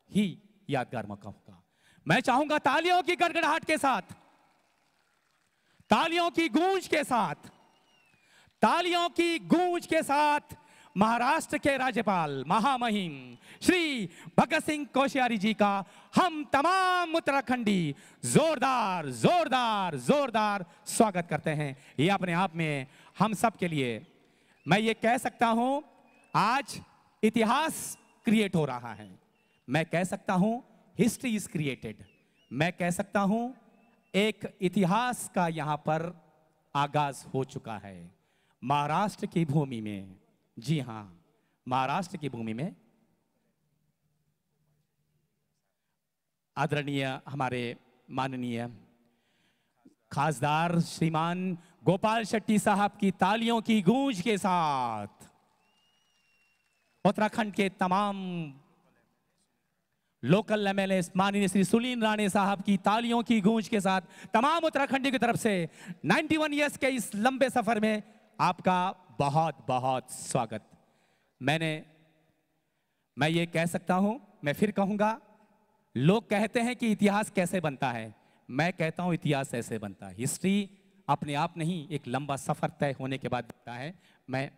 ही यादगार मौका होगा। मैं चाहूंगा तालियों की गड़गड़ाहट के साथ, तालियों की गूंज के साथ, तालियों की गूंज के साथ महाराष्ट्र के राज्यपाल महामहिम श्री भगत सिंह कोश्यारी जी का हम तमाम उत्तराखंडी जोरदार जोरदार जोरदार स्वागत करते हैं। ये अपने आप में हम सब के लिए, मैं ये कह सकता हूं, आज इतिहास क्रिएट हो रहा है। मैं कह सकता हूं हिस्ट्री इज क्रिएटेड। मैं कह सकता हूं एक इतिहास का यहां पर आगाज हो चुका है महाराष्ट्र की भूमि में। जी हां, महाराष्ट्र की भूमि में आदरणीय हमारे माननीय खासदार श्रीमान गोपाल शेट्टी साहब की तालियों की गूंज के साथ उत्तराखंड के तमाम लोकल एमएलए माननीय श्री सुनील राणे साहब की तालियों की गूंज के साथ तमाम उत्तराखंडी की तरफ से 91 इयर्स के इस लंबे सफर में आपका बहुत बहुत स्वागत। मैं ये कह सकता हूं, मैं फिर कहूंगा, लोग कहते हैं कि इतिहास कैसे बनता है, मैं कहता हूं इतिहास ऐसे बनता है। हिस्ट्री अपने आप नहीं, एक लंबा सफर तय होने के बाद बनता है। मैं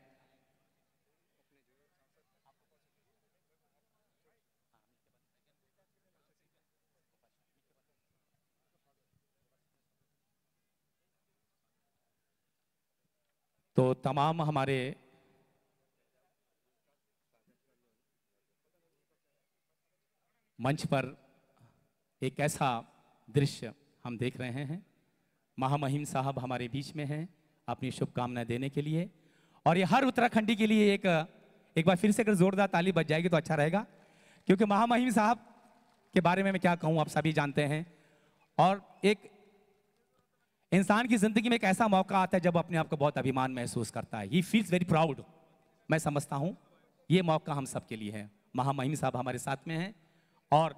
तो तमाम हमारे मंच पर एक ऐसा दृश्य हम देख रहे हैं, महामहिम साहब हमारे बीच में हैं अपनी शुभकामनाएं देने के लिए। और ये हर उत्तराखंडी के लिए एक बार फिर से अगर जोरदार ताली बज जाएगी तो अच्छा रहेगा, क्योंकि महामहिम साहब के बारे में मैं क्या कहूँ, आप सभी जानते हैं। और एक इंसान की जिंदगी में एक ऐसा मौका आता है जब अपने आप को बहुत अभिमान महसूस करता है। He feels very proud. मैं समझता हूं ये मौका हम सबके लिए है। महामहिम साहब हमारे साथ में हैं और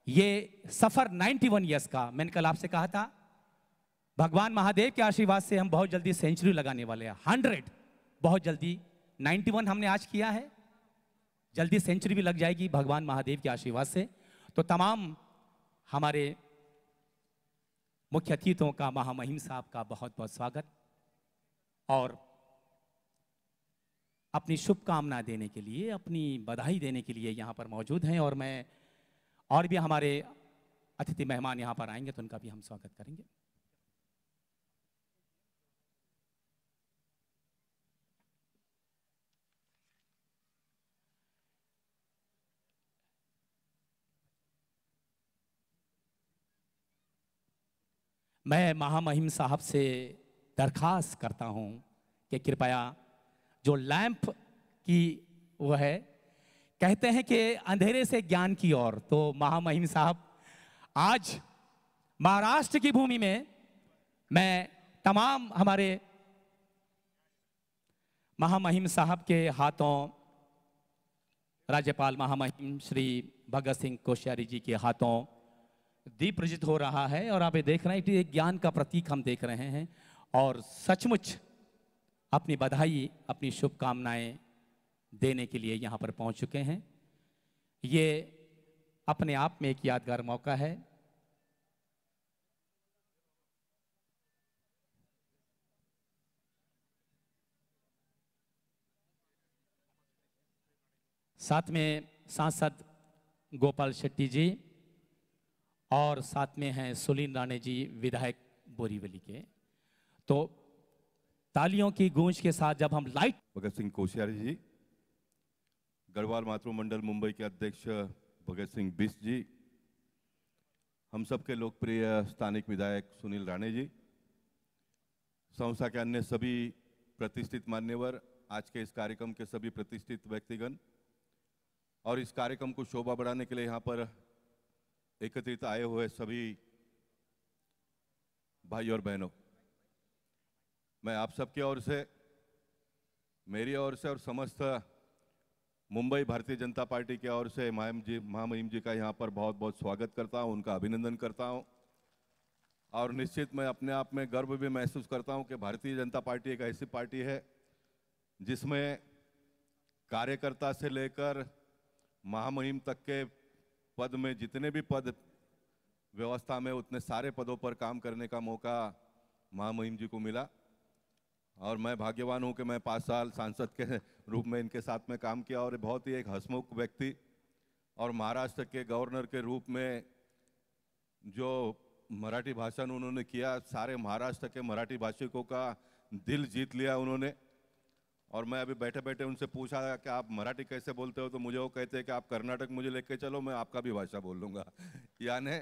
ये सफर 91 इयर्स का, मैंने कल आपसे कहा था, भगवान महादेव के आशीर्वाद से हम बहुत जल्दी सेंचुरी लगाने वाले हैं। 100 बहुत जल्दी, 91 हमने आज किया है, जल्दी सेंचुरी भी लग जाएगी भगवान महादेव के आशीर्वाद से। तो तमाम हमारे मुख्य अतिथियों का, महामहिम साहब का बहुत बहुत स्वागत और अपनी शुभकामना देने के लिए, अपनी बधाई देने के लिए यहाँ पर मौजूद हैं। और मैं और भी हमारे अतिथि मेहमान यहाँ पर आएंगे तो उनका भी हम स्वागत करेंगे। मैं महामहिम साहब से दरखास्त करता हूं कि कृपया जो लैंप की वो है, कहते हैं कि अंधेरे से ज्ञान की ओर, तो महामहिम साहब आज महाराष्ट्र की भूमि में मैं तमाम हमारे महामहिम साहब के हाथों, राज्यपाल महामहिम श्री भगत सिंह कोश्यारी जी के हाथों दीप प्रज्वलित हो रहा है और आप ये देख रहे हैं कि एक ज्ञान का प्रतीक हम देख रहे हैं। और सचमुच अपनी बधाई, अपनी शुभकामनाएं देने के लिए यहाँ पर पहुँच चुके हैं। ये अपने आप में एक यादगार मौका है। साथ में सांसद गोपाल शेट्टी जी और साथ में हैं सुनील राणे जी, विधायक बोरीवली के। तो तालियों की गूंज के साथ जब हम लाइट भगत सिंह कोश्यारी जी, गढ़वाल मातृमंडल मुंबई के अध्यक्ष भगत सिंह बिष्ट जी, हम सबके लोकप्रिय स्थानिक विधायक सुनील राणे जी, संस्था के अन्य सभी प्रतिष्ठित मान्यवर, आज के इस कार्यक्रम के सभी प्रतिष्ठित व्यक्तिगण और इस कार्यक्रम को शोभा बढ़ाने के लिए यहाँ पर एकत्रित आए हुए सभी भाई और बहनों, मैं आप सबकी ओर से, मेरी ओर से और समस्त मुंबई भारतीय जनता पार्टी की ओर से महामहिम जी का यहाँ पर बहुत बहुत स्वागत करता हूँ, उनका अभिनंदन करता हूँ। और निश्चित मैं अपने आप में गर्व भी महसूस करता हूँ कि भारतीय जनता पार्टी एक ऐसी पार्टी है जिसमें कार्यकर्ता से लेकर महामहिम तक के पद में जितने भी पद व्यवस्था में उतने सारे पदों पर काम करने का मौका महामहिम जी को मिला और मैं भाग्यवान हूं कि मैं 5 साल सांसद के रूप में इनके साथ में काम किया और बहुत ही एक हंसमुख व्यक्ति और महाराष्ट्र के गवर्नर के रूप में जो मराठी भाषण उन्होंने किया, सारे महाराष्ट्र के मराठी भाषिकों का दिल जीत लिया उन्होंने। और मैं अभी बैठे बैठे उनसे पूछा कि आप मराठी कैसे बोलते हो, तो मुझे वो कहते हैं कि आप कर्नाटक मुझे लेके चलो, मैं आपका भी भाषा बोल लूँगा। यानी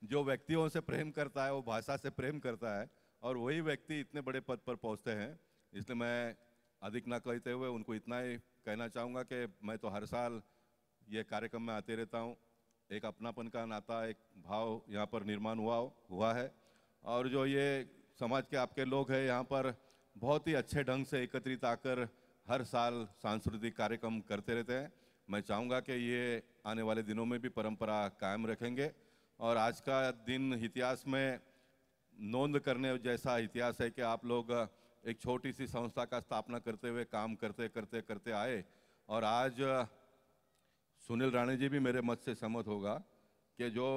जो व्यक्तियों से प्रेम करता है वो भाषा से प्रेम करता है और वही व्यक्ति इतने बड़े पद पर पहुंचते हैं। इसलिए मैं अधिक ना कहते हुए उनको इतना ही कहना चाहूँगा कि मैं तो हर साल ये कार्यक्रम में आते रहता हूँ। एक अपनापन का नाता, एक भाव यहाँ पर निर्माण हुआ है और जो ये समाज के आपके लोग हैं यहाँ पर बहुत ही अच्छे ढंग से एकत्रित आकर हर साल सांस्कृतिक कार्यक्रम करते रहते हैं। मैं चाहूँगा कि ये आने वाले दिनों में भी परंपरा कायम रखेंगे और आज का दिन इतिहास में नोंद करने जैसा इतिहास है कि आप लोग एक छोटी सी संस्था का स्थापना करते हुए काम करते आए और आज सुनील राणे जी भी मेरे मत से सहमत होगा कि जो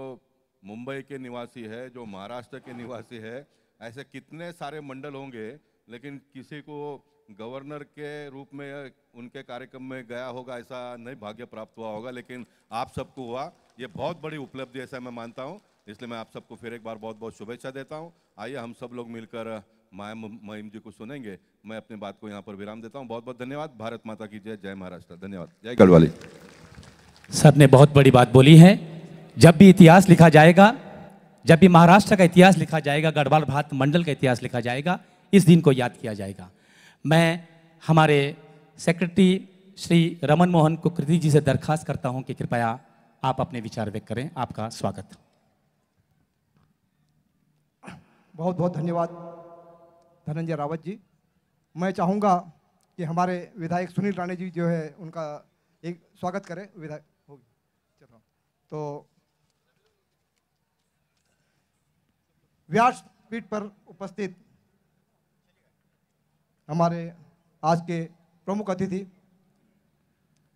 मुंबई के निवासी है, जो महाराष्ट्र के निवासी है, ऐसे कितने सारे मंडल होंगे लेकिन किसी को गवर्नर के रूप में उनके कार्यक्रम में गया होगा ऐसा नहीं भाग्य प्राप्त हुआ होगा, लेकिन आप सबको हुआ। ये बहुत बड़ी उपलब्धि ऐसा मैं मानता हूँ, इसलिए मैं आप सबको फिर एक बार बहुत बहुत शुभेच्छा देता हूँ। आइए हम सब लोग मिलकर महिम जी को सुनेंगे। मैं अपनी बात को यहाँ पर विराम देता हूँ। बहुत बहुत धन्यवाद। भारत माता की जय। जय महाराष्ट्र। धन्यवाद। जय गढ़वाली। सर ने बहुत बड़ी बात बोली है। जब भी इतिहास लिखा जाएगा, जब भी महाराष्ट्र का इतिहास लिखा जाएगा, गढ़वाल भात मंडल का इतिहास लिखा जाएगा, इस दिन को याद किया जाएगा। मैं हमारे सेक्रेटरी श्री रमन मोहन कुकृति जी से दरखास्त करता हूं कि कृपया आप अपने विचार व्यक्त करें। आपका स्वागत। बहुत बहुत धन्यवाद धनंजय रावत जी। मैं चाहूँगा कि हमारे विधायक सुनील राणे जी जो है उनका एक स्वागत करें। विधायक होगी चल रहा हूँ तो व्यासपीठ पर उपस्थित हमारे आज के प्रमुख अतिथि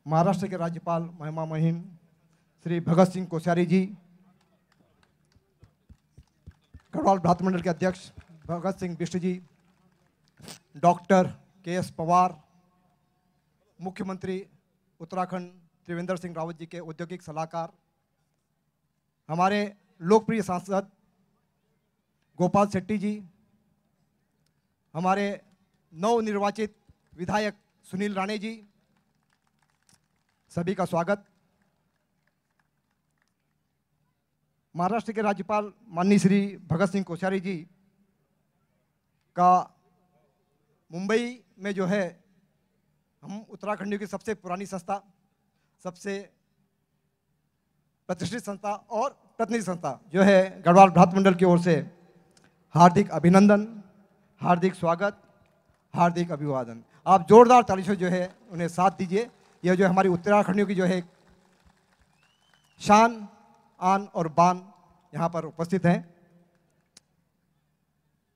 महाराष्ट्र के राज्यपाल महिमा महिम श्री भगत सिंह कोश्यारी जी, गढ़वाल भ्रात मंडल के अध्यक्ष भगत सिंह बिष्ट जी, डॉक्टर के.एस. पवार, मुख्यमंत्री उत्तराखंड त्रिवेंद्र सिंह रावत जी के औद्योगिक सलाहकार, हमारे लोकप्रिय सांसद गोपाल शेट्टी जी, हमारे नवनिर्वाचित विधायक सुनील राणे जी, सभी का स्वागत। महाराष्ट्र के राज्यपाल माननीय श्री भगत सिंह कोश्यारी जी का मुंबई में जो है हम उत्तराखंडियों की सबसे पुरानी संस्था, सबसे प्रतिष्ठित संस्था और प्रतिनिधि संस्था जो है गढ़वाल भ्रात मंडल की ओर से हार्दिक अभिनंदन, हार्दिक स्वागत, हार्दिक अभिवादन। आप जोरदार ताली से जो है उन्हें साथ दीजिए। यह जो हमारी उत्तराखंडियों की जो है शान, आन और बान यहाँ पर उपस्थित हैं।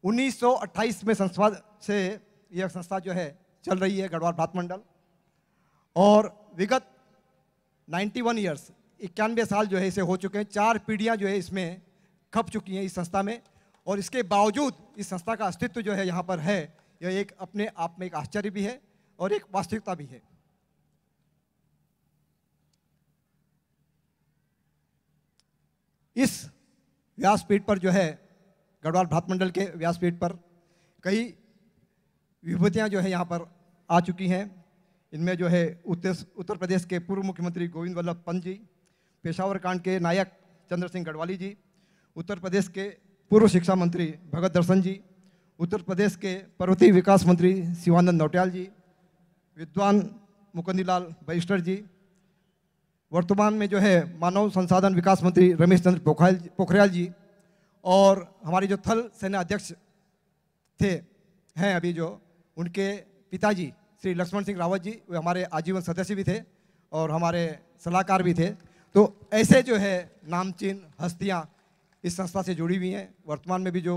1928 में संस्था से यह संस्था जो है चल रही है गढ़वाल भ्रात मंडल और विगत 91 ईयर्स 91 साल जो है इसे हो चुके हैं। 4 पीढ़ियाँ जो है इसमें खप चुकी हैं इस संस्था में और इसके बावजूद इस संस्था का अस्तित्व जो है यहाँ पर है, यह एक अपने आप में एक आश्चर्य भी है और एक वास्तविकता भी है। इस व्यासपीठ पर जो है गढ़वाल भ्रात मंडल के व्यासपीठ पर कई विभूतियाँ जो है यहाँ पर आ चुकी हैं। इनमें जो है उत्तर प्रदेश के पूर्व मुख्यमंत्री गोविंद वल्लभ पंत जी, पेशावर कांड के नायक चंद्र सिंह गढ़वाली जी, उत्तर प्रदेश के पूर्व शिक्षा मंत्री भगत दर्शन जी, उत्तर प्रदेश के पर्वतीय विकास मंत्री शिवानंद नौटियाल जी, विद्वान मुकुंदलाल बैरिस्टर जी, वर्तमान में जो है मानव संसाधन विकास मंत्री रमेश चंद्र पोखरियाल जी और हमारे जो थल सेना अध्यक्ष थे हैं अभी जो, उनके पिताजी श्री लक्ष्मण सिंह रावत जी, वे हमारे आजीवन सदस्य भी थे और हमारे सलाहकार भी थे। तो ऐसे जो है नामचीन हस्तियां इस संस्था से जुड़ी हुई हैं। वर्तमान में भी जो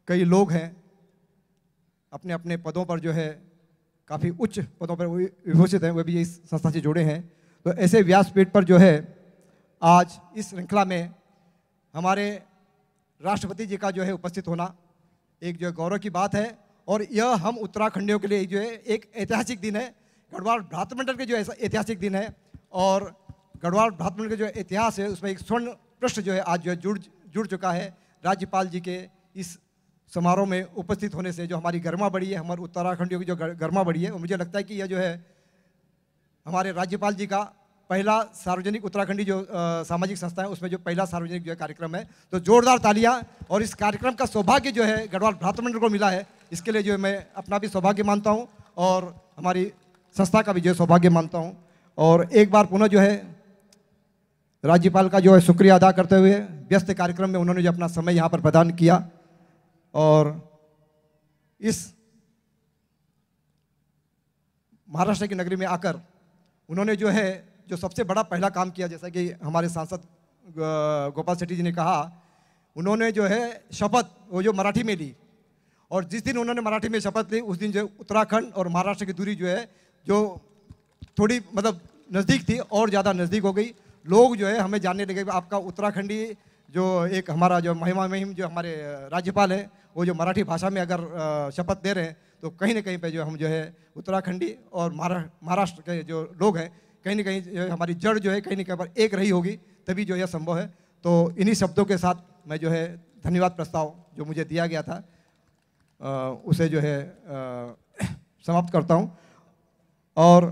कई लोग हैं अपने अपने पदों पर जो है काफ़ी उच्च पदों पर विभूषित हैं, वे भी इस संस्था से जुड़े हैं। तो ऐसे व्यासपीठ पर जो है आज इस श्रृंखला में हमारे राष्ट्रपति जी का जो है उपस्थित होना एक जो है गौरव की बात है। और यह हम उत्तराखंडियों के लिए जो है एक ऐतिहासिक दिन है, गढ़वाल भ्रातृमंडल के जो ऐतिहासिक दिन है। और गढ़वाल भ्रातृमंडल का जो इतिहास है उसमें एक स्वर्ण पृष्ठ जो है आज जो है जुड़ चुका है। राज्यपाल जी के इस समारोह में उपस्थित होने से जो हमारी गरिमा बढ़ी है, हमारे उत्तराखंडियों की जो गरिमा बढ़ी है, और मुझे लगता है कि यह जो है हमारे राज्यपाल जी का पहला सार्वजनिक उत्तराखंडी जो सामाजिक संस्था है उसमें जो पहला सार्वजनिक जो है कार्यक्रम है। तो जोरदार तालियां। और इस कार्यक्रम का सौभाग्य जो है गढ़वाल भ्रातृमंडल को मिला है, इसके लिए जो है मैं अपना भी सौभाग्य मानता हूं और हमारी संस्था का भी जो है सौभाग्य मानता हूं। और एक बार पुनः जो है राज्यपाल का जो है शुक्रिया अदा करते हुए व्यस्त कार्यक्रम में उन्होंने जो अपना समय यहाँ पर प्रदान किया। और इस महाराष्ट्र की नगरी में आकर उन्होंने जो है जो सबसे बड़ा पहला काम किया, जैसा कि हमारे सांसद गोपाल शेट्टी जी ने कहा, उन्होंने जो है शपथ वो जो मराठी में ली। और जिस दिन उन्होंने मराठी में शपथ ली उस दिन जो उत्तराखंड और महाराष्ट्र की दूरी जो है जो थोड़ी मतलब नज़दीक थी और ज़्यादा नज़दीक हो गई। लोग जो है हमें जानने लगे आपका उत्तराखंडी जो एक हमारा जो महिमा महिम जो हमारे राज्यपाल है वो जो मराठी भाषा में अगर शपथ दे रहे हैं तो कहीं ना कहीं पे जो हम जो है उत्तराखंडी और महाराष्ट्र के जो लोग हैं कहीं ना कहीं जो हमारी जड़ जो है कहीं ना कहीं पर एक रही होगी, तभी जो यह संभव है। तो इन्हीं शब्दों के साथ मैं जो है धन्यवाद प्रस्ताव जो मुझे दिया गया था उसे जो है समाप्त करता हूँ। और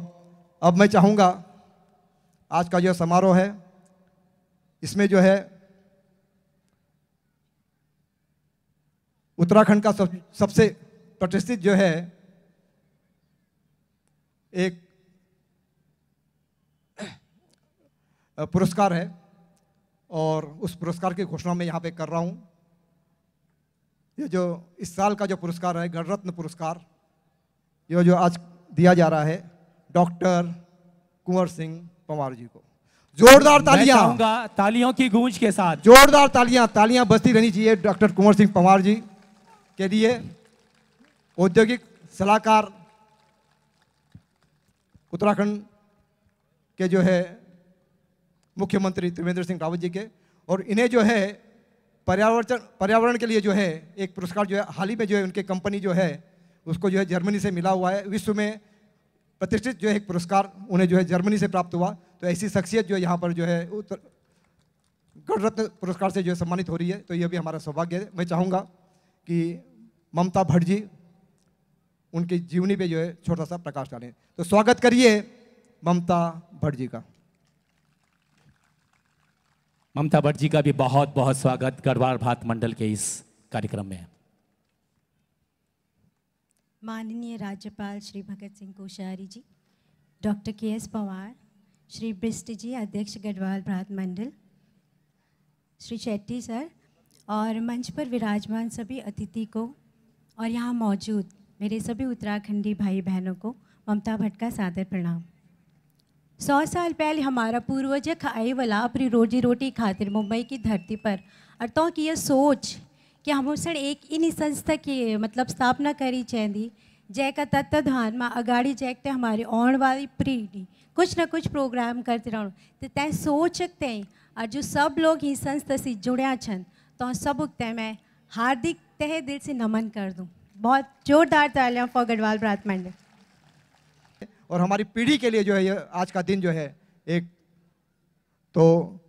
अब मैं चाहूँगा आज का जो समारोह है इसमें जो है उत्तराखंड का सबसे प्रतिष्ठित जो है एक पुरस्कार है और उस पुरस्कार की घोषणा मैं यहाँ पे कर रहा हूँ। ये जो इस साल का जो पुरस्कार है गणरत्न पुरस्कार, ये जो आज दिया जा रहा है डॉक्टर कुंवर सिंह पंवार जी को। जोरदार तालियां। मैं चाहूंगा तालियों की गूंज के साथ जोरदार तालियां बजती रहनी चाहिए डॉक्टर कुंवर सिंह पंवार जी के लिए। औद्योगिक सलाहकार उत्तराखंड के जो है मुख्यमंत्री त्रिवेंद्र सिंह रावत जी के, और इन्हें जो है पर्यावरण के लिए जो है एक पुरस्कार जो है हाल ही में जो है उनके कंपनी जो है उसको जो है जर्मनी से मिला हुआ है। विश्व में प्रतिष्ठित जो है एक पुरस्कार उन्हें जो है जर्मनी से प्राप्त हुआ। तो ऐसी शख्सियत जो यहाँ पर जो है गणरत्न पुरस्कार से जो है सम्मानित हो रही है, तो यह भी हमारा सौभाग्य है। मैं चाहूँगा कि ममता भट्ट जी उनकी जीवनी पे जो है छोटा सा प्रकाश डालें। तो स्वागत करिए ममता भट्ट जी का। ममता भट्ट जी का भी बहुत बहुत स्वागत गढ़वाल भ्रातृमंडल के इस कार्यक्रम में। माननीय राज्यपाल श्री भगत सिंह कोश्यारी जी, डॉक्टर के.एस. पवार, श्री बिष्ट जी अध्यक्ष गढ़वाल भ्रातृमंडल, श्री शेट्टी सर और मंच पर विराजमान सभी अतिथि को और यहाँ मौजूद मेरे सभी उत्तराखंडी भाई बहनों को ममता भट्ट का सादर प्रणाम। 100 साल पहले हमारा पूर्वज खाई वाला अपनी रोजी रोटी खातिर मुंबई की धरती पर और तो की यह सोच कि हम उसने एक इन संस्था की मतलब स्थापना करी चाहिए जैका तत्वाधान में अगाड़ी जैकते हमारी आने वाली पीढ़ी कुछ ना कुछ प्रोग्राम करते रहूँ तो तय सोचते हैं। और जो सब लोग ही संस्था से जुड़िया छन तो सब तय मैं हार्दिक तहे दिल से नमन कर दूँ। बहुत जोरदार तालियां फॉर गढ़वाल भ्रातृमंडल। और हमारी पीढ़ी के लिए जो है ये आज का दिन जो है एक तो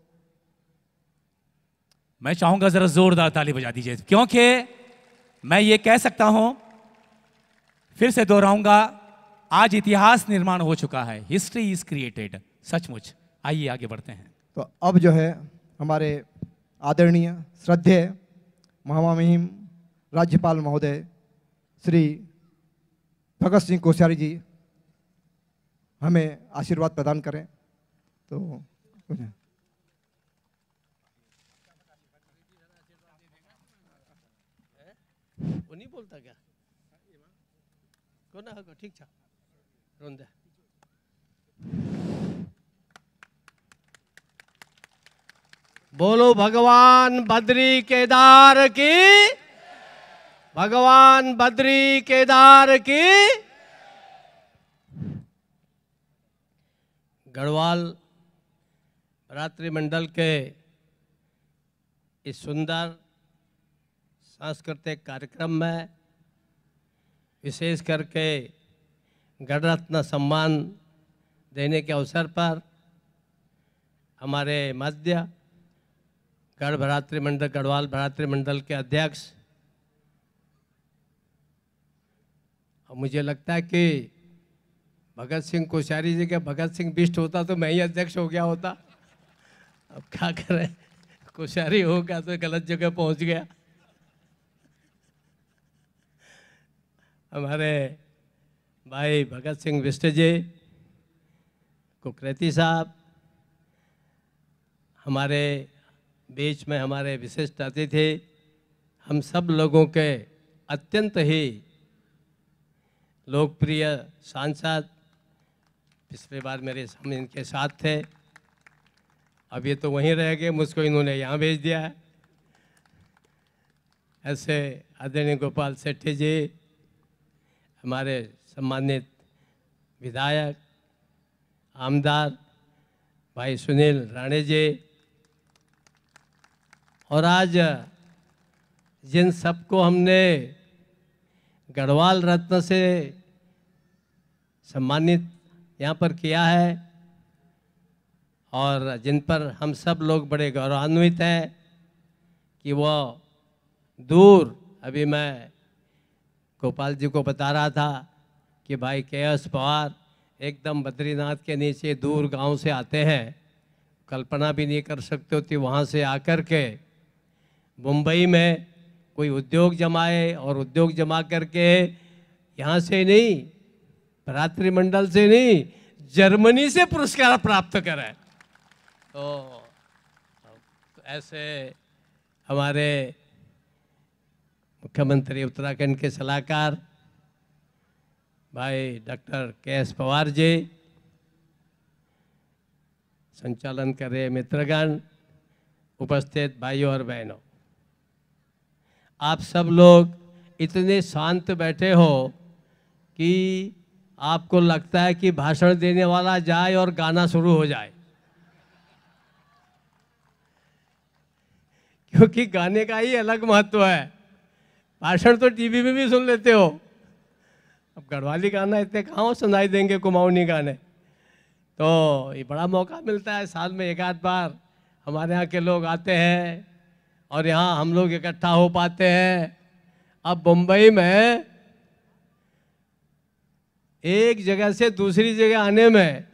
मैं चाहूंगा जरा जोरदार ताली बजा दीजिए, क्योंकि मैं ये कह सकता हूं, फिर से दोहराऊंगा, आज इतिहास निर्माण हो चुका है। History is created. सचमुच। आइए आगे बढ़ते हैं। तो अब जो है हमारे आदरणीय श्रद्धेय महामहिम राज्यपाल महोदय श्री भगत सिंह कोश्यारी जी हमें आशीर्वाद प्रदान करें। तो वो नहीं बोलता क्या कोना होगा ठीक था रोंदे। बोलो भगवान बद्री केदार की, भगवान बद्री केदार की। गढ़वाल भरातृ मंडल के इस सुंदर सांस्कृतिक कार्यक्रम में विशेष करके गणरत्न सम्मान देने के अवसर पर हमारे मध्य गढ़ भरातृ मंडल गढ़वाल भरातृ मंडल के अध्यक्ष, और मुझे लगता है कि भगत सिंह कोश्यारी जी के भगत सिंह बिष्ट होता तो मैं ही अध्यक्ष हो गया होता। अब क्या करें, कोश्यारी हो गया तो गलत जगह पहुंच गया। हमारे भाई भगत सिंह बिष्ट जी, कुकरेती साहब, हमारे बीच में हमारे विशिष्ट अतिथि, हम सब लोगों के अत्यंत ही लोकप्रिय सांसद, पिछले बार हम इनके साथ थे, अब ये तो वहीं रह गए, मुझको इन्होंने यहाँ भेज दिया है। ऐसे आदरणीय गोपाल सेठी जी, हमारे सम्मानित विधायक आमदार भाई सुनील राणे जी, और आज जिन सबको हमने गढ़वाल रत्न से सम्मानित यहाँ पर किया है और जिन पर हम सब लोग बड़े गौरवान्वित हैं कि वो दूर, अभी मैं गोपाल जी को बता रहा था कि भाई के.एस. पवार एकदम बद्रीनाथ के नीचे दूर गांव से आते हैं, कल्पना भी नहीं कर सकते होती वहाँ से आकर के मुंबई में कोई उद्योग जमाए और उद्योग जमा करके यहाँ से नहीं, भरातृ मंडल से नहीं, जर्मनी से पुरस्कार प्राप्त करें। तो ऐसे हमारे मुख्यमंत्री उत्तराखंड के सलाहकार भाई डॉक्टर के.एस. पवार जी, संचालन कर रहे मित्रगण, उपस्थित भाइयों और बहनों, आप सब लोग इतने शांत बैठे हो कि आपको लगता है कि भाषण देने वाला जाए और गाना शुरू हो जाए, क्योंकि गाने का ही अलग महत्व है। भाषण तो टीवी में भी सुन लेते हो, अब गढ़वाली गाना इतने कहाँ सुनाई देंगे, कुमाऊनी गाने। तो ये बड़ा मौका मिलता है, साल में एक आध बार हमारे यहाँ के लोग आते हैं और यहाँ हम लोग इकट्ठा हो पाते हैं। अब मुंबई में एक जगह से दूसरी जगह आने में,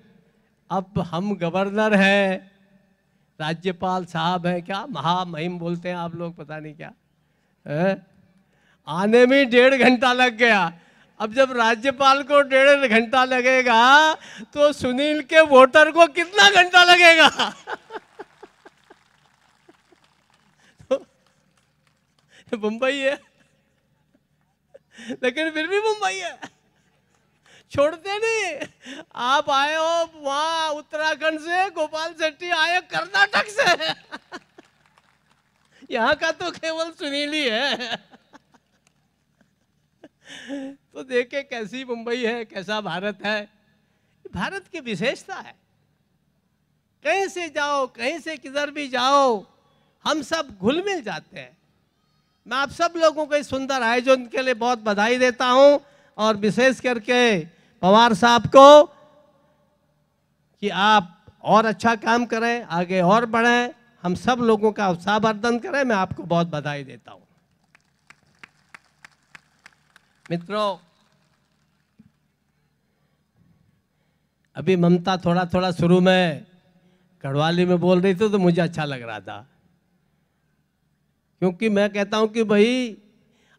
अब हम गवर्नर हैं, राज्यपाल साहब हैं, क्या महामहिम बोलते हैं आप लोग, पता नहीं क्या है? आने में 1.5 घंटा लग गया। अब जब राज्यपाल को 1.5 घंटा लगेगा तो सुनील के वोटर को कितना घंटा लगेगा? तो मुंबई है, लेकिन फिर भी मुंबई है, छोड़ते नहीं। आप आए हो वहां उत्तराखंड से, गोपाल शेट्टी आए कर्नाटक से, यहाँ का तो केवल सुनील ही है। तो देखे कैसी मुंबई है, कैसा भारत है। भारत की विशेषता है, कहीं से जाओ, कहीं से किधर भी जाओ, हम सब घुल मिल जाते हैं। मैं आप सब लोगों को इस सुंदर आयोजन के लिए बहुत बधाई देता हूं, और विशेष करके पवार साहब को कि आप और अच्छा काम करें, आगे और बढ़ें, हम सब लोगों का उत्साहवर्धन करें। मैं आपको बहुत बधाई देता हूं। मित्रों, अभी ममता थोड़ा थोड़ा शुरू में गढ़वाली में बोल रही थी तो मुझे अच्छा लग रहा था, क्योंकि मैं कहता हूं कि भाई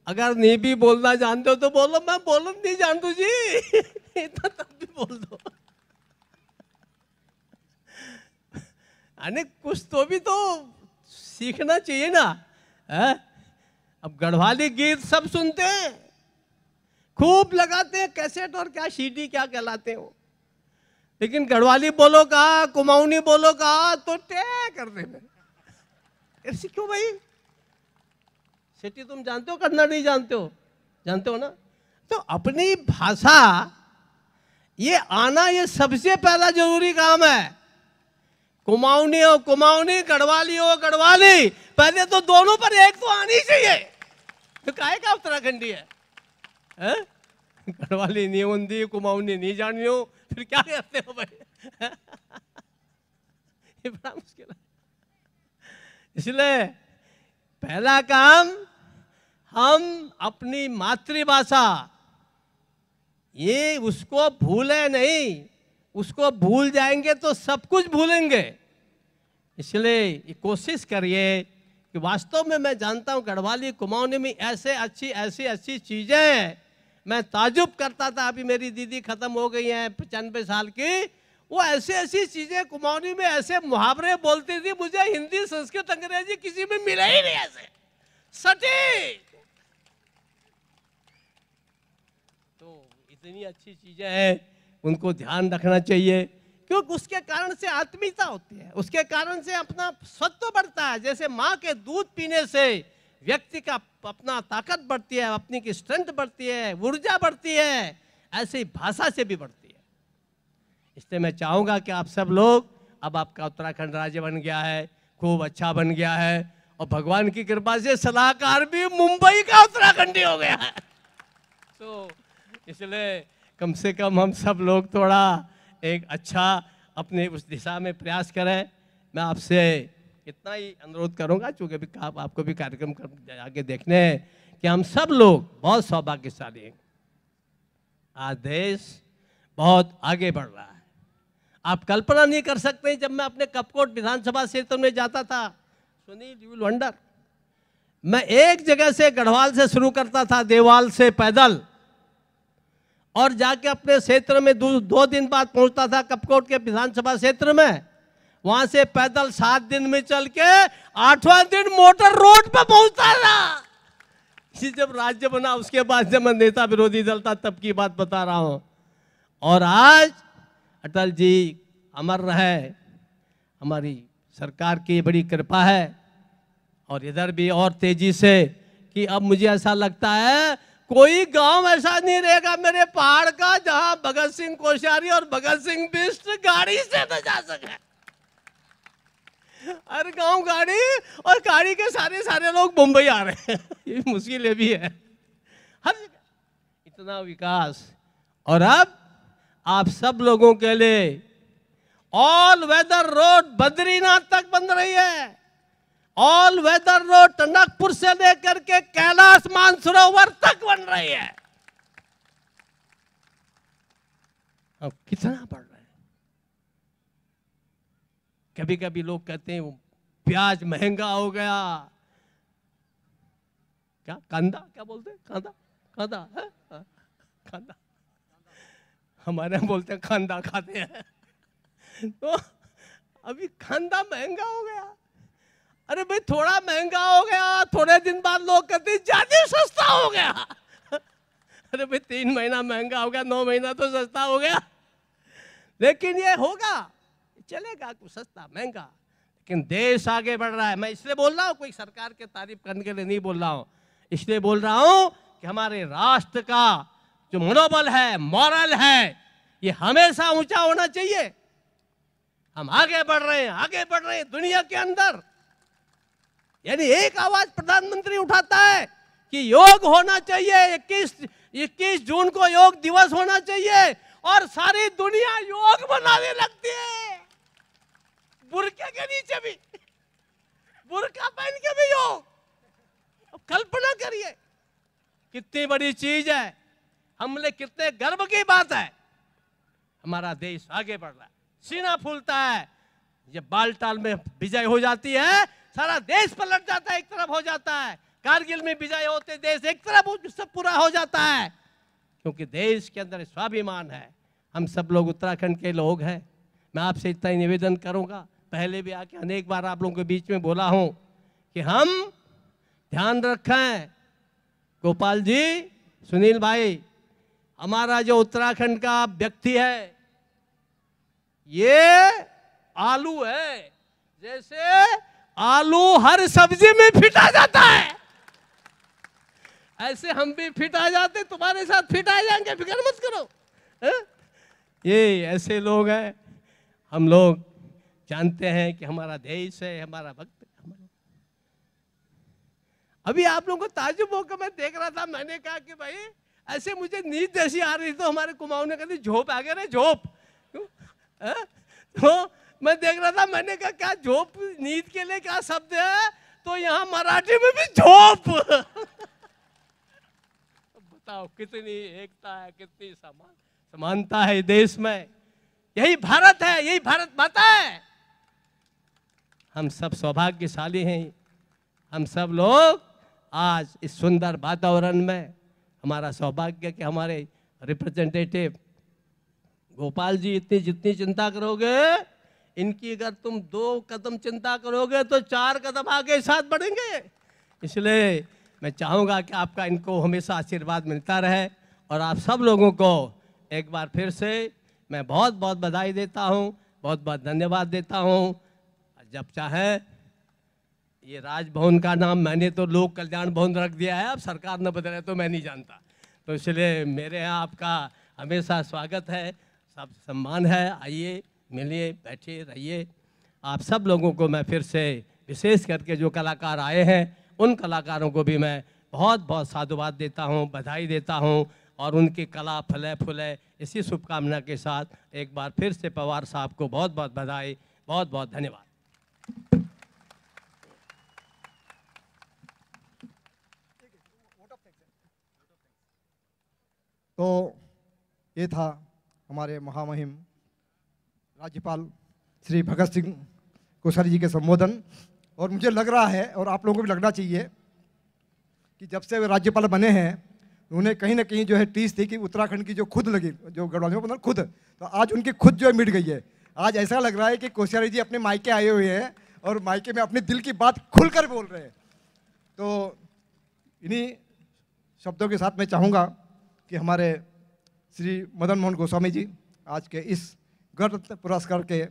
अगर नहीं भी बोलना जानते हो तो बोलो, मैं बोलना नहीं जानता जी तो तब भी बोल दो। अने कुछ तो भी तो सीखना चाहिए ना है? अब गढ़वाली गीत सब सुनते हैं, खूब लगाते हैं कैसेट और क्या सीडी क्या कहलाते हो, लेकिन गढ़वाली बोलो कहा, कुमाऊनी बोलो कहा तो टे करते में। ऐसी क्यों भाई? सेठी तुम जानते हो, कन्नड़ नहीं जानते हो? जानते हो ना? तो अपनी भाषा ये आना, ये सबसे पहला जरूरी काम है। कुमाऊनी हो कुमाऊनी, गढ़वाली हो गढ़वाली, पहले तो दोनों पर एक तो आनी चाहिए। तो काहे का उत्तराखंडी है? गढ़वाली नहीं होती, कुमाऊनी नहीं जानी हो, फिर क्या करते हो भाई? ये बड़ा मुश्किल है। इसलिए पहला काम, हम अपनी मातृभाषा ये उसको भूले नहीं, उसको भूल जाएंगे तो सब कुछ भूलेंगे। इसलिए ये कोशिश करिए कि वास्तव में, मैं जानता हूँ गढ़वाली कुमाऊनी में ऐसी अच्छी चीज़ें हैं। मैं ताजुब करता था, अभी मेरी दीदी खत्म हो गई हैं 95 साल की, वो ऐसी चीज़ें कुमाऊनी में ऐसे मुहावरे बोलती थी, मुझे हिंदी संस्कृत अंग्रेजी किसी में मिला ही नहीं ऐसे सटीक। तो इतनी अच्छी चीज़ें हैं, उनको ध्यान रखना चाहिए, क्योंकि उसके कारण से आत्मीयता होती है, उसके कारण से अपना सत्व बढ़ता है। जैसे माँ के दूध पीने से व्यक्ति का अपना ताकत बढ़ती है, अपनी की स्ट्रेंथ बढ़ती है, ऊर्जा बढ़ती है, ऐसे ही भाषा से भी बढ़ती है। इसलिए मैं चाहूँगा कि आप सब लोग, अब आपका उत्तराखंड राज्य बन गया है, खूब अच्छा बन गया है, और भगवान की कृपा से सलाहकार भी मुंबई का उत्तराखंडी हो गया है। तो इसलिए कम से कम हम सब लोग थोड़ा एक अच्छा अपने उस दिशा में प्रयास करें। मैं आपसे इतना ही अनुरोध करूंगा, चूँकि अभी आपको भी कार्यक्रम आगे देखने हैं, कि हम सब लोग बहुत सौभाग्यशाली हैं। आज देश बहुत आगे बढ़ रहा है। आप कल्पना नहीं कर सकते, जब मैं अपने कपकोट विधानसभा क्षेत्र में जाता था, सुनील यू विल वंडर, मैं एक जगह से गढ़वाल से शुरू करता था, देवाल से पैदल, और जाके अपने क्षेत्र में 2 दिन बाद पहुंचता था कपकोट के विधानसभा क्षेत्र में। वहां से पैदल 7 दिन में चल के 8वां दिन मोटर रोड पर पहुंचता था। जब राज्य बना उसके बाद जब मैं नेता विरोधी दल था तब की बात बता रहा हूं। और आज अटल जी अमर रहे, हमारी सरकार की बड़ी कृपा है, और इधर भी और तेजी से, कि अब मुझे ऐसा लगता है कोई गांव ऐसा नहीं रहेगा मेरे पहाड़ का जहां भगत सिंह कोश्यारी और भगत सिंह बिष्ट गाड़ी से न जा सके। हर गांव गाड़ी, और गाड़ी के सारे लोग मुंबई आ रहे हैं। ये मुश्किल भी है हर जगह, इतना विकास। और अब आप सब लोगों के लिए ऑल वेदर रोड बद्रीनाथ तक बन रही है, ऑल वेदर रोड टनकपुर से लेकर के कैलाश मानसरोवर तक बन रही है। अब कितना बढ़ रहा है। कभी कभी लोग कहते हैं प्याज महंगा हो गया, क्या कांदा, क्या बोलते हैं, कांदा है? कांदा, हमारे यहाँ बोलते हैं कांदा खाते हैं। तो अभी कांदा महंगा हो गया। अरे भाई थोड़ा महंगा हो गया, थोड़े दिन बाद लोग कहते हैं ज्यादा सस्ता हो गया। अरे भाई 3 महीना महंगा हो गया, 9 महीना तो सस्ता हो गया। लेकिन ये होगा, चलेगा, कुछ सस्ता महंगा, लेकिन देश आगे बढ़ रहा है। मैं इसलिए बोल रहा हूँ, कोई सरकार के तारीफ करने के लिए नहीं बोल रहा हूँ, इसलिए बोल रहा हूँ कि हमारे राष्ट्र का जो मनोबल है, मॉरल है, ये हमेशा ऊंचा होना चाहिए। हम आगे बढ़ रहे हैं दुनिया के अंदर। यानी एक आवाज प्रधानमंत्री उठाता है कि योग होना चाहिए, 21 जून को योग दिवस होना चाहिए, और सारी दुनिया योग बनाने लगती है। बुरके के नीचे भी, बुरका पहन के भी योग। अब कल्पना करिए कितनी बड़ी चीज है, हमने कितने गर्व की बात है। हमारा देश आगे बढ़ रहा है, सीना फूलता है। जब बालटाल में विजय हो जाती है, सारा देश पलट जाता है, एक तरफ हो जाता है। कारगिल में विजय होते देश एक तरफ सब पूरा हो जाता है, क्योंकि देश के अंदर स्वाभिमान है। हम सब लोग उत्तराखंड के लोग हैं। मैं आपसे इतना ही निवेदन करूंगा, पहले भी आके अनेक बार आप लोगों के बीच में बोला हूं कि हम ध्यान रखें। गोपाल जी, सुनील भाई, हमारा जो उत्तराखंड का व्यक्ति है ये आलू है। जैसे आलू हर सब्जी में फिट आ जाता है, ऐसे हम भी फिट आ जाते, तुम्हारे साथ फिट आ जाएंगे, फिक्र मत करो। ये ऐसे लोग हैं हम लोग। जानते हैं कि हमारा देश है, हमारा भक्त है। अभी आप लोगों को ताज्जुब होकर मैं देख रहा था, मैंने कहा कि भाई ऐसे मुझे नींद जैसी आ रही, तो हमारे कुमाऊं ने कहती झोप आ गया ना, झोप। तो मैं देख रहा था, मैंने कहा क्या झोप नींद के लिए क्या शब्द है, तो यहाँ मराठी में भी झोप। बताओ कितनी एकता है, कितनी समानता है देश में। यही भारत है, यही भारत माता है। हम सब सौभाग्यशाली हैं, हम सब लोग आज इस सुंदर वातावरण में। हमारा सौभाग्य कि हमारे रिप्रेजेंटेटिव गोपाल जी इतनी जितनी चिंता करोगे, इनकी अगर तुम 2 कदम चिंता करोगे तो 4 कदम आगे साथ बढ़ेंगे। इसलिए मैं चाहूँगा कि आपका इनको हमेशा आशीर्वाद मिलता रहे। और आप सब लोगों को एक बार फिर से मैं बहुत बहुत बधाई देता हूँ, बहुत बहुत धन्यवाद देता हूँ। जब चाहे ये राजभवन का नाम मैंने तो लोक कल्याण भवन रख दिया है, अब सरकार न बदले तो मैं नहीं जानता। तो इसलिए मेरे यहाँ आपका हमेशा स्वागत है, सब सम्मान है। आइए, मिलिए, बैठिए, रहिए। आप सब लोगों को मैं फिर से विशेष करके जो कलाकार आए हैं उन कलाकारों को भी मैं बहुत बहुत साधुवाद देता हूँ, बधाई देता हूँ। और उनकी कला फले फूले, इसी शुभकामना के साथ एक बार फिर से पवार साहब को बहुत बहुत बधाई, बहुत बहुत धन्यवाद। तो ये था हमारे महामहिम राज्यपाल श्री भगत सिंह कोश्यारी जी के संबोधन। और मुझे लग रहा है, और आप लोगों को भी लगना चाहिए, कि जब से वे राज्यपाल बने हैं उन्हें कहीं ना कहीं जो है टीस थी कि उत्तराखंड की जो खुद लगी, जो गढ़वालियों को खुद, तो आज उनकी खुद जो है मिट गई है। आज ऐसा लग रहा है कि कोश्यारी जी अपने मायके आए हुए हैं और मायके में अपने दिल की बात खुलकर बोल रहे हैं। तो इन्हीं शब्दों के साथ मैं चाहूँगा कि हमारे श्री मदन मोहन गोस्वामी जी आज के इस गणतंत्र पुरस्कार के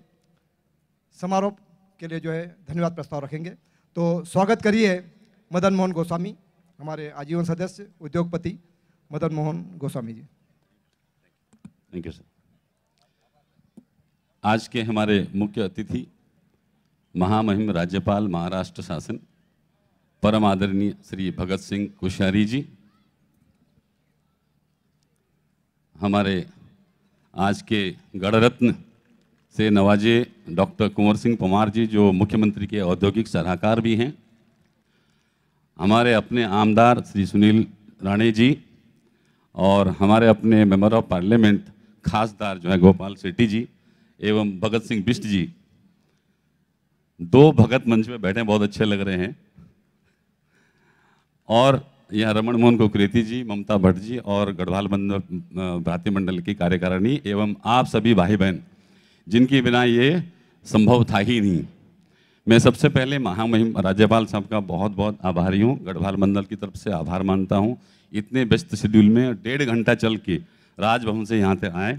समारोह के लिए जो है धन्यवाद प्रस्ताव रखेंगे। तो स्वागत करिए मदन मोहन गोस्वामी, हमारे आजीवन सदस्य उद्योगपति Madan Mohan Goswami ji. Thank you sir. आज के हमारे मुख्य अतिथि महामहिम राज्यपाल महाराष्ट्र शासन परम आदरणीय श्री भगत सिंह कोश्यारी जी, हमारे आज के गणरत्न से नवाजे डॉक्टर कुंवर सिंह पंवार जी जो मुख्यमंत्री के औद्योगिक सलाहकार भी हैं, हमारे अपने आमदार श्री सुनील राणे जी, और हमारे अपने मेंबर ऑफ पार्लियामेंट खासदार जो है गोपाल शेट्टी जी एवं भगत सिंह बिष्ट जी। 2 भगत मंच पे बैठे, बहुत अच्छे लग रहे हैं। और यहाँ रमन मोहन कुकरेती जी, ममता भट्ट जी और गढ़वाल भारतीय मंडल की कार्यकारिणी एवं आप सभी भाई बहन जिनके बिना ये संभव था ही नहीं। मैं सबसे पहले महामहिम राज्यपाल साहब का बहुत बहुत आभारी हूँ, गढ़वाल मंडल की तरफ से आभार मानता हूँ। इतने व्यस्त शेड्यूल में 1.5 घंटा चल के राजभवन से यहाँ तक आए।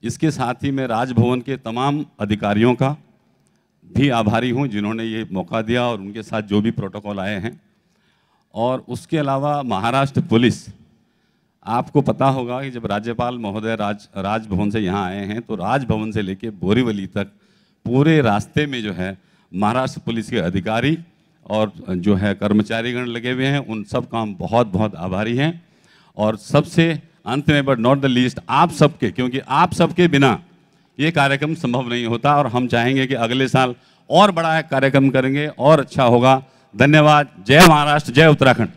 इसके साथ ही मैं राजभवन के तमाम अधिकारियों का भी आभारी हूँ जिन्होंने ये मौका दिया और उनके साथ जो भी प्रोटोकॉल आए हैं। और उसके अलावा महाराष्ट्र पुलिस, आपको पता होगा कि जब राज्यपाल महोदय राजभवन से यहाँ आए हैं तो राजभवन से लेके बोरीवली तक पूरे रास्ते में जो है महाराष्ट्र पुलिस के अधिकारी और जो है कर्मचारीगण लगे हुए हैं, उन सब का हम बहुत बहुत आभारी हैं। और सबसे अंत में बट नॉट द लीस्ट आप सबके, क्योंकि आप सबके बिना ये कार्यक्रम संभव नहीं होता और हम चाहेंगे कि अगले साल और बड़ा कार्यक्रम करेंगे और अच्छा होगा। धन्यवाद। जय महाराष्ट्र, जय उत्तराखंड।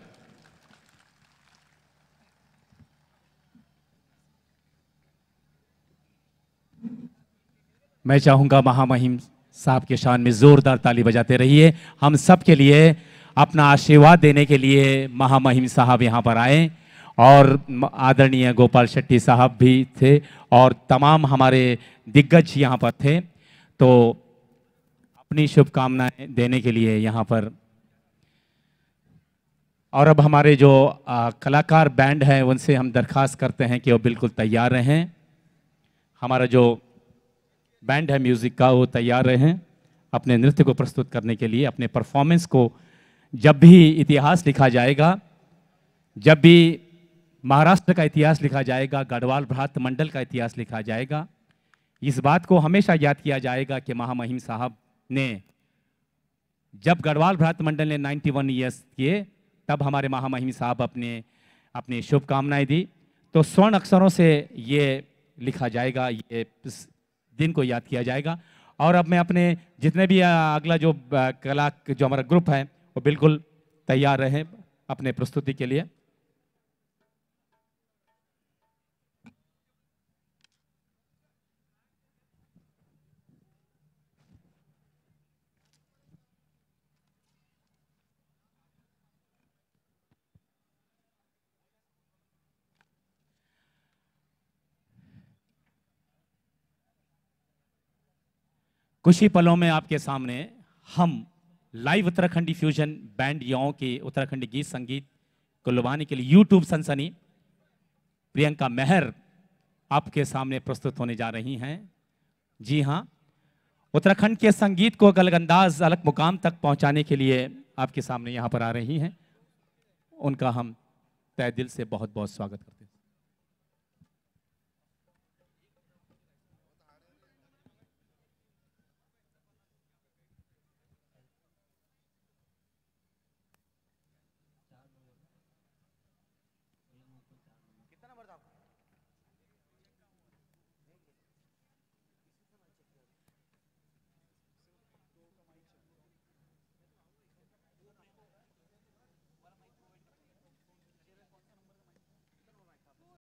मैं चाहूंगा महामहिम साहब के शान में जोरदार ताली बजाते रहिए। हम सब के लिए अपना आशीर्वाद देने के लिए महामहिम साहब यहाँ पर आए और आदरणीय गोपाल शेट्टी साहब भी थे और तमाम हमारे दिग्गज यहाँ पर थे। तो अपनी शुभकामनाएं देने के लिए यहाँ पर, और अब हमारे जो कलाकार बैंड है उनसे हम दरख्वास्त करते हैं कि वो बिल्कुल तैयार रहें। हमारा जो बैंड है म्यूज़िक का वो तैयार रहें अपने नृत्य को प्रस्तुत करने के लिए, अपने परफॉर्मेंस को। जब भी इतिहास लिखा जाएगा, जब भी महाराष्ट्र का इतिहास लिखा जाएगा, गढ़वाल भारत मंडल का इतिहास लिखा जाएगा, इस बात को हमेशा याद किया जाएगा कि महामहिम साहब ने जब गढ़वाल भ्रात मंडल ने 91 ईयर्स किए, तब हमारे महामहिम साहब अपनी शुभकामनाएं दी। तो स्वर्ण अक्षरों से ये लिखा जाएगा, ये इस दिन को याद किया जाएगा। और अब मैं अपने जितने भी अगला जो कला जो हमारा ग्रुप है वो बिल्कुल तैयार रहे अपने प्रस्तुति के लिए। कुछ ही पलों में आपके सामने हम लाइव उत्तराखंडी फ्यूजन बैंड युवाओं के उत्तराखंडी गीत संगीत को लुभाने के लिए यूट्यूब सनसनी प्रियंका मेहर आपके सामने प्रस्तुत होने जा रही हैं। जी हाँ, उत्तराखंड के संगीत को अलग अंदाज अलग मुकाम तक पहुंचाने के लिए आपके सामने यहाँ पर आ रही हैं। उनका हम तहे दिल से बहुत बहुत स्वागत करते हैं।